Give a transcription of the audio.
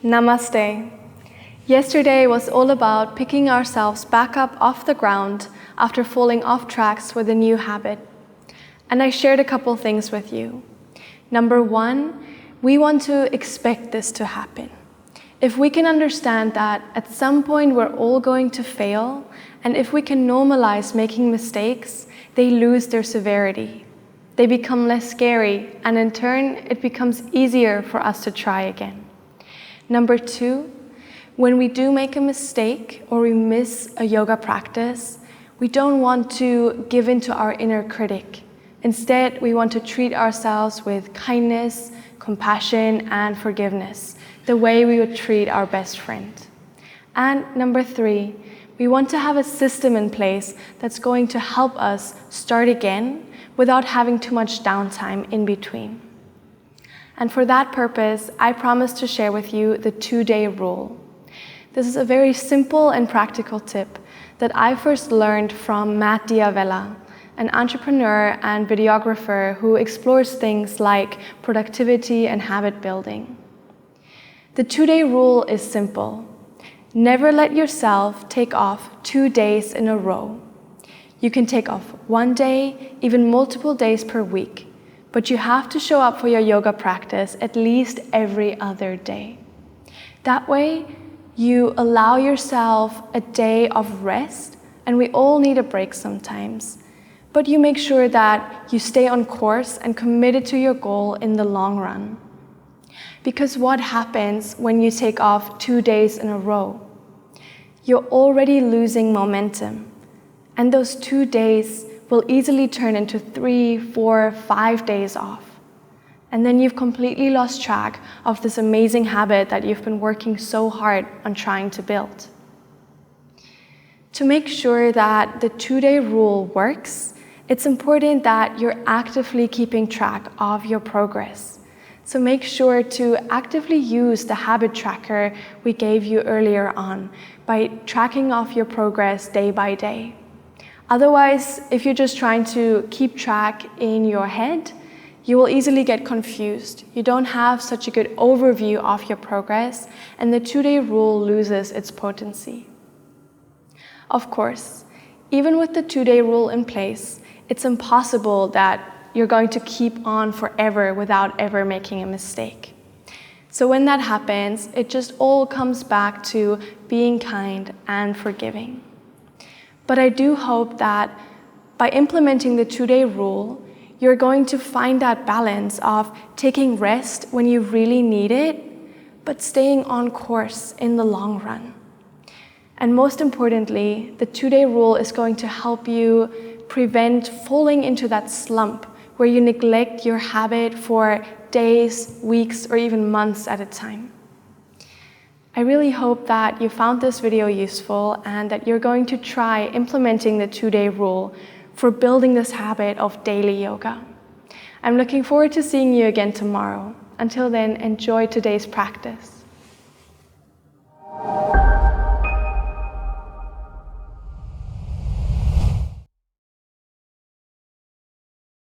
Namaste. Yesterday was all about picking ourselves back up off the ground after falling off tracks with a new habit. And I shared a couple things with you. Number one, we want to expect this to happen. If we can understand that at some point we're all going to fail, and if we can normalize making mistakes, they lose their severity. They become less scary, and in turn, it becomes easier for us to try again. Number two, when we do make a mistake or we miss a yoga practice, we don't want to give in to our inner critic. Instead, we want to treat ourselves with kindness, compassion, and forgiveness, the way we would treat our best friend. And number three, we want to have a system in place that's going to help us start again without having too much downtime in between. And for that purpose, I promise to share with you the 2-day rule. This is a very simple and practical tip that I first learned from Matt Diavella, an entrepreneur and videographer who explores things like productivity and habit building. The 2-day rule is simple. Never let yourself take off 2 days in a row. You can take off 1 day, even multiple days per week, but you have to show up for your yoga practice at least every other day. That way, you allow yourself a day of rest, and we all need a break sometimes. But you make sure that you stay on course and committed to your goal in the long run. Because what happens when you take off 2 days in a row? You're already losing momentum, and those 2 days will easily turn into 3, 4, 5 days off. And then you've completely lost track of this amazing habit that you've been working so hard on trying to build. To make sure that the 2-day rule works, it's important that you're actively keeping track of your progress. So make sure to actively use the habit tracker we gave you earlier on by tracking off your progress day by day. Otherwise, if you're just trying to keep track in your head, you will easily get confused. You don't have such a good overview of your progress, and the 2-day rule loses its potency. Of course, even with the 2-day rule in place, it's impossible that you're going to keep on forever without ever making a mistake. So when that happens, it just all comes back to being kind and forgiving. But I do hope that by implementing the 2-day rule, you're going to find that balance of taking rest when you really need it, but staying on course in the long run. And most importantly, the 2-day rule is going to help you prevent falling into that slump where you neglect your habit for days, weeks, or even months at a time. I really hope that you found this video useful and that you're going to try implementing the 2-day rule for building this habit of daily yoga. I'm looking forward to seeing you again tomorrow. Until then, enjoy today's practice.